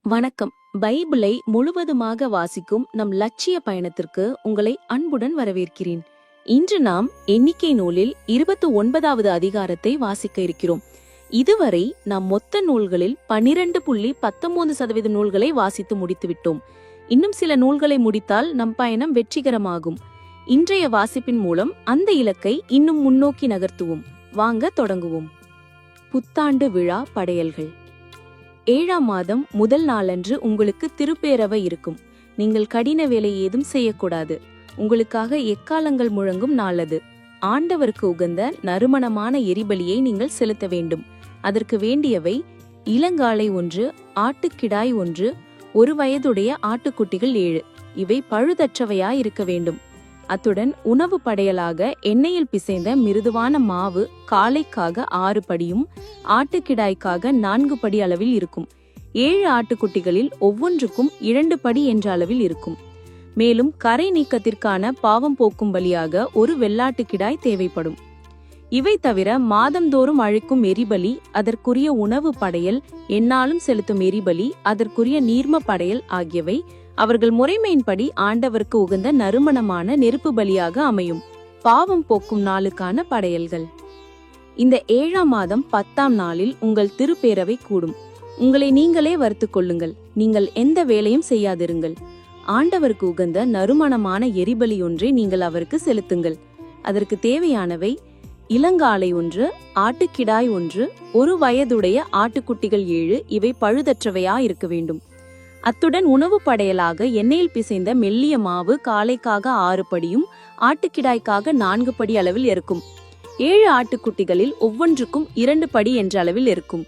வணக்கம். பைபிளை முழுவதுமாக வாசிக்கும் நம் லட்சிய பயணத்திற்கு உங்களை அன்புடன் வரவேற்கிறேன். இன்று நாம் எண்ணிக்கை நூலில் 29வது அதிகாரத்தை வாசிக்க இருக்கிறோம். இதுவரை நாம் மொத்த நூல்களில் 12.19% நூல்களை வாசித்து முடித்துவிட்டோம். இன்னும் சில நூல்களை முடித்தால் நம் பயணம் வெற்றிகரமாகும். இன்றைய வாசிப்பின் மூலம் அந்த இலக்கை இன்னும் முன்னோக்கி நகர்த்துவோம். வாங்க தொடங்குவோம். புத்தாண்டு விழா படையல்கள். 7ஆம் மாதம் முதல் நாளன்று உங்களுக்கு திருப்பேரவை இருக்கும். நீங்கள் கடின வேலை ஏதும் செய்யக்கூடாது. உங்களுக்காக எக்காலங்கள் முழங்கும் நாளது. ஆண்டவருக்கு உகந்த நறுமணமான எரிபலியை நீங்கள் செலுத்த வேண்டும். அதற்கு வேண்டியவை: இளங்காளை 1, ஆட்டுக்கிடாய் 1, 1 வயதுடைய ஆட்டுக்குட்டிகள் 7. இவை பழுதற்றவையாயிருக்க வேண்டும். அத்துடன் உணவு படையலாக எண்ணெயில் பிசைந்த மிருதுவான மாவு காளைக்காக 6 படியும் ஆட்டுக்கிடாய்க்காக 4 படி அளவில் இருக்கும். 7 ஆட்டுக்குட்டிகளில் ஒவ்வொன்றுக்கும் 2 படி என்ற அளவில் இருக்கும். மேலும் கரை நீக்கத்திற்கான பாவம் போக்கும் பலியாக ஒரு வெள்ளாட்டுக்கிடாய் தேவைப்படும். இவை தவிர மாதந்தோறும் அழிக்கும் எரிபலி, அதற்குரிய உணவு படையல், எந்நாளும் செலுத்தும் எரிபலி, அதற்குரிய நீர்ம படையல் ஆகியவை அவர்கள் முறைமையின்படி ஆண்டவருக்கு உகந்த நறுமணமான நெருப்பு பலியாக அமையும். பாவம் போக்கும் நாளுக்கான படையல்கள். இந்த 7ஆம் மாதம் 10ஆம் நாளில் உங்கள் திருப்பேரவை கூடும். உங்களை நீங்களே வறுத்துக் கொள்ளுங்கள். நீங்கள் எந்த வேலையும் செய்யாதிருங்கள். ஆண்டவருக்கு உகந்த நறுமணமான எரிபலி ஒன்றை நீங்கள் அவருக்கு செலுத்துங்கள். அதற்கு தேவையானவை: இளங்காளை 1, ஆட்டுக்கிடாய் 1, 1 வயதுடைய ஆட்டுக்குட்டிகள் 7. இவை பழுதற்றவையாயிருக்க வேண்டும். அத்துடன் உணவு படையலாக எண்ணெயில் பிசைந்த மெல்லிய மாவு காளைக்காக 6 படியும் ஆட்டுக்கிடாய்க்காக 4 படி அளவில் இருக்கும். 7 ஆட்டுக்குட்டிகளில் ஒவ்வொன்றுக்கும் 2 படி என்ற அளவில் இருக்கும்.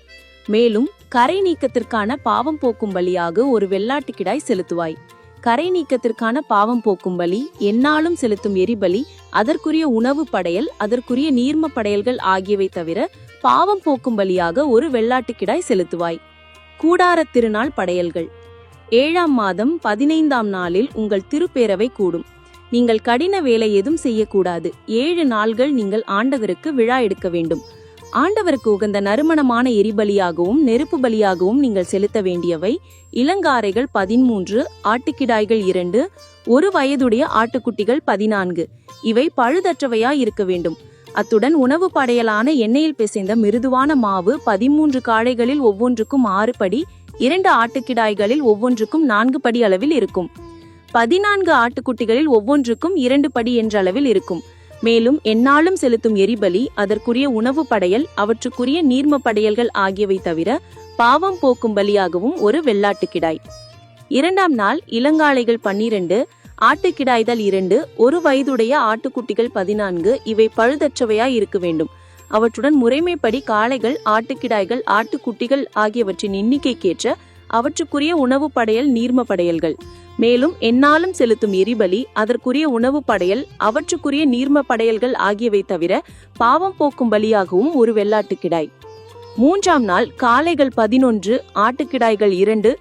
மேலும் கரை நீக்கத்திற்கான பாவம் போக்கும் பலியாக ஒரு வெள்ளாட்டுக்கிடாய் செலுத்துவாய். கரை நீக்கத்திற்கான பாவம் போக்கும் பலி, எந்நாளும் செலுத்தும் எரிபலி, அதற்குரிய உணவு படையல், அதற்குரிய நீர்ம படையல்கள் ஆகியவை தவிர பாவம் போக்கும் பலியாக ஒரு வெள்ளாட்டுக்கிடாய் செலுத்துவாய். கூடார திருநாள் படையல்கள். 7ஆம் மாதம் 15ஆம் நாளில் உங்கள் திருப்பேரவை கூடும். நீங்கள் கடின வேலை எதுவும் செய்யக்கூடாது. 7 நாள்கள் நீங்கள் ஆண்டவருக்கு விழா எடுக்க வேண்டும். ஆண்டவருக்கு உகந்த நறுமணமான எரிபலியாகவும் நெருப்பு பலியாகவும் நீங்கள் செலுத்த வேண்டியவை: இளங்காரைகள் 13, ஆட்டுக்கிடாய்கள் 2, 1 வயதுடைய ஆட்டுக்குட்டிகள் 14. இவை பழுதற்றவையாயிருக்க வேண்டும். அத்துடன் உணவு படையலான எண்ணெயில் பிசைந்த மிருதுவான மாவு 13 காளைகளில் ஒவ்வொன்றுக்கும் 6 படி, 2 ஆட்டுக்கிடாய்களில் ஒவ்வொன்றுக்கும் 4 படி அளவில் இருக்கும். 14 ஆட்டுக்குட்டிகளில் ஒவ்வொன்றுக்கும் 2 படி என்ற அளவில் இருக்கும். மேலும் எந்நாளும் செலுத்தும் எரிபலி, அதற்குரிய உணவு படையல், அவற்றுக்குரிய நீர்ம படையல்கள் ஆகியவை தவிர பாவம் போக்கும் பலியாகவும் ஒரு வெள்ளாட்டுக்கிடாய். 2ஆம் நாள் இளங்காளைகள் 12, ஆட்டுக்கிடாய்கள் 2, 1 வயதுடைய ஆட்டுக்குட்டிகள் 14. இவை பழுதற்றவையாய் இருக்க வேண்டும். அவற்றுடன் முறைமைப்படி காளைகள், ஆட்டுக்கிடாய்கள், ஆட்டுக்குட்டிகள் ஆகியவற்றின் எண்ணிக்கைக்கேற்ற அவற்றுக்குரிய உணவு படையல், நீர்ம படையல்கள். மேலும் எந்நாளும் செலுத்தும் எரிபலி, அதற்குரிய உணவு படையல், அவற்றுக்குரிய நீர்ம படையல்கள் ஆகியவை தவிர பாவம் போக்கும் பலியாகவும் ஒரு வெள்ளாட்டுக்கிடாய். 3ஆம் நாள் காளைகள் 11, ஆட்டுக்கிடாய்கள் 2,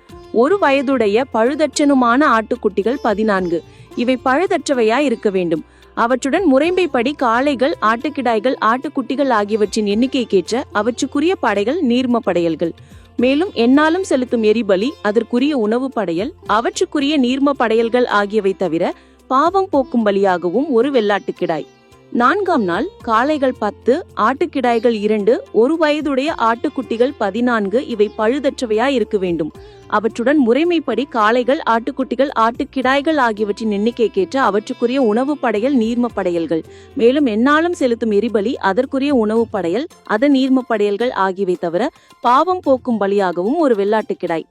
1 வயதுடைய பழுதற்றனுமான ஆட்டுக்குட்டிகள் 14. இவை பழுதற்றவையாய் இருக்க வேண்டும். அவற்றுடன் முறைமைப்படி காளைகள், ஆட்டுக்கிடாய்கள், ஆட்டுக்குட்டிகள் ஆகியவற்றின் எண்ணிக்கைக்கேற்ற அவற்றுக்குரிய படைகள், நீர்ம படையல்கள். மேலும் எந்நாளும் செலுத்தும் எரிபலி, அதற்குரிய உணவு படையல், அவற்றுக்குரிய நீர்ம படையல்கள் ஆகியவை தவிர பாவம் போக்கும் பலியாகவும் ஒரு வெள்ளாட்டுக்கிடாய். 4ஆம் நாள் காளைகள் 10, ஆட்டுக்கிடாய்கள் 2, 1 வயதுடைய ஆட்டுக்குட்டிகள் 14. இவை பழுதற்றவையாய் இருக்க வேண்டும். அவற்றுடன் முறைமைப்படி காளைகள், ஆட்டுக்குட்டிகள், ஆட்டுக்கிடாய்கள் ஆகியவற்றின் எண்ணிக்கைக்கேற்ற அவற்றுக்குரிய உணவு படையல், நீர்ம படையல்கள். மேலும் எந்நாளும் செலுத்தும் எரிபலி, அதற்குரிய உணவு படையல், அதன் நீர்ம படையல்கள் ஆகியவை தவிர பாவம் போக்கும் பலியாகவும் ஒரு வெள்ளாட்டுக்கிடாய்.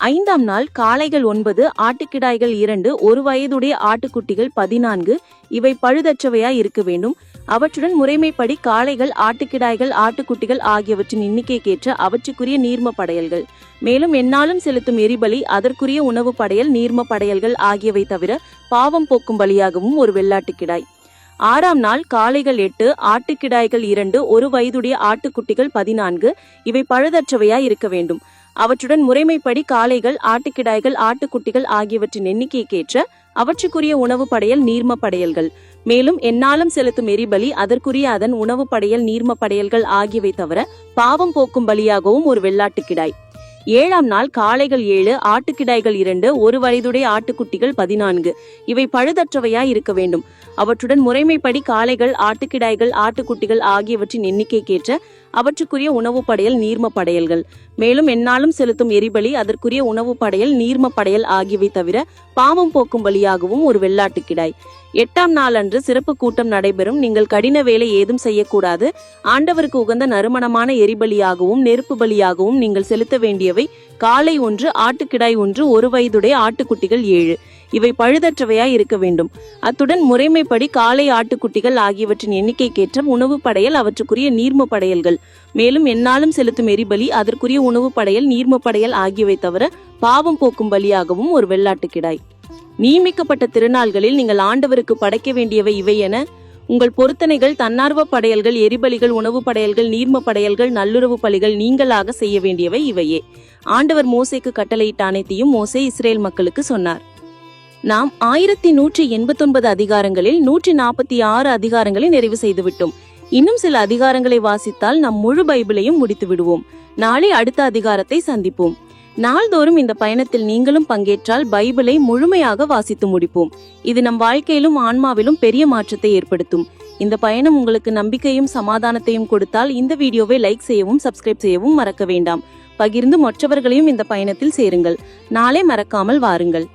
5ஆம் நாள் காளைகள் 9, ஆட்டுக்கிடாய்கள் 2, 1 வயதுடைய ஆட்டுக்குட்டிகள் 14. இவை பழுதற்றவையாய் இருக்க வேண்டும். அவற்றுடன் முறைமைப்படி காளைகள், ஆட்டுக்கிடாய்கள், ஆட்டுக்குட்டிகள் ஆகியவற்றின் எண்ணிக்கைக்கேற்ற அவற்றுக்குரிய நீர்ம படையல்கள். மேலும் எந்நாளும் செலுத்தும் எரிபலி, அதற்குரிய உணவு படையல், நீர்ம படையல்கள் ஆகியவை தவிர பாவம் போக்கும் பலியாகவும் ஒரு வெள்ளாட்டுக்கிடாய். 6ஆம் நாள் காளைகள் 8, ஆட்டுக்கிடாய்கள் 2, 1 வயதுடைய ஆட்டுக்குட்டிகள் 14. இவை பழுதற்றவையாய் இருக்க வேண்டும். அவற்றுடன் முறைமைப்படி காளைகள், ஆட்டுக்கிடாய்கள், ஆட்டுக்குட்டிகள் ஆகியவற்றின் எண்ணிக்கைக்கேற்ற அவற்றுக்குரிய உணவு படையல், நீர்ம படையல்கள். மேலும் எந்நாளும் செலுத்தும் எரிபலி, அதற்குரிய அதன் உணவு படையல், நீர்ம படையல்கள் ஆகியவை தவிர பாவம் போக்கும் பலியாகவும் ஒரு வெள்ளாட்டுக்கிடாய். ஏழாம் நாள் காளைகள் 7, ஆட்டுக்கிடாய்கள் 2, ஒரு வயதுடைய ஆட்டுக்குட்டிகள் 14. இவை பழுதற்றவையாய் இருக்க வேண்டும். அவற்றுடன் முறைமைப்படி காளைகள், ஆட்டுக்கிடாய்கள், ஆட்டுக்குட்டிகள் ஆகியவற்றின் எண்ணிக்கைக்கேற்ற அவற்றுக்குரிய உணவு படையல், நீர்ம படையல்கள். மேலும் எந்நாளும் செலுத்தும் எரிபலி, அதற்குரிய உணவு படையல், நீர்ம படையல் ஆகியவை தவிர பாவம் போக்கும் பலியாகவும் ஒரு வெள்ளாட்டுக்கிடாய். 8ஆம் நாள் அன்று சிறப்பு கூட்டம் நடைபெறும். நீங்கள் கடின வேலை ஏதும் செய்யக்கூடாது. ஆண்டவருக்கு உகந்த நறுமணமான எரிபலியாகவும் நெருப்பு பலியாகவும் நீங்கள் செலுத்த வேண்டியவை காளை 1, ஆட்டுக்கிடாய் 1, ஒரு வயதுடைய ஆட்டுக்குட்டிகள் 7. இவை பழுதற்றவையாய் இருக்க வேண்டும். அத்துடன் முறைமைப்படி காளை, ஆட்டுக்குட்டிகள் ஆகியவற்றின் எண்ணிக்கைக்கேற்ற உணவு படையல், அவற்றுக்குரிய நீர்ம படையல்கள். மேலும் எந்நாளும் செலுத்தும் எரிபலி, அதற்குரிய உணவு படையல், நீர்ம படையல் ஆகியவை தவிர பாவம் போக்கும் பலியாகவும் ஒரு வெள்ளாட்டுக்கிடாய். நியமிக்கப்பட்ட திருநாள்களில் நீங்கள் ஆண்டவருக்கு படைக்க வேண்டியவை இவை என உங்கள் பொருத்தனைகள், தன்னார்வ படையல்கள், எரிபலிகள், உணவு படையல்கள், நீர்ம படையல்கள், நல்லுறவு பலிகள் நீங்களாக செய்ய வேண்டியவை இவையே. ஆண்டவர் மோசேக்கு கட்டளையிட்ட அனைத்தையும் மோசே இஸ்ரேல் மக்களுக்கு சொன்னார். நாம் 1189 அதிகாரங்களில் 146 அதிகாரங்களை நிறைவு செய்துவிட்டோம். இன்னும் சில அதிகாரங்களை வாசித்தால் நம் முழு பைபிளையும் முடித்து விடுவோம். நாளை அடுத்த அதிகாரத்தை சந்திப்போம். நாள்தோறும் இந்த பயணத்தில் நீங்களும் பங்கேற்றால் பைபிளை முழுமையாக வாசித்து முடிப்போம். இது நம் வாழ்க்கையிலும் ஆன்மாவிலும் பெரிய மாற்றத்தை ஏற்படுத்தும். இந்த பயணம் உங்களுக்கு நம்பிக்கையும் சமாதானத்தையும் கொடுத்தால் இந்த வீடியோவை லைக் செய்யவும் சப்ஸ்கிரைப் செய்யவும் மறக்க வேண்டாம். பகிர்ந்து மற்றவர்களையும் இந்த பயணத்தில் சேருங்கள். நாளை மறக்காமல் வாருங்கள்.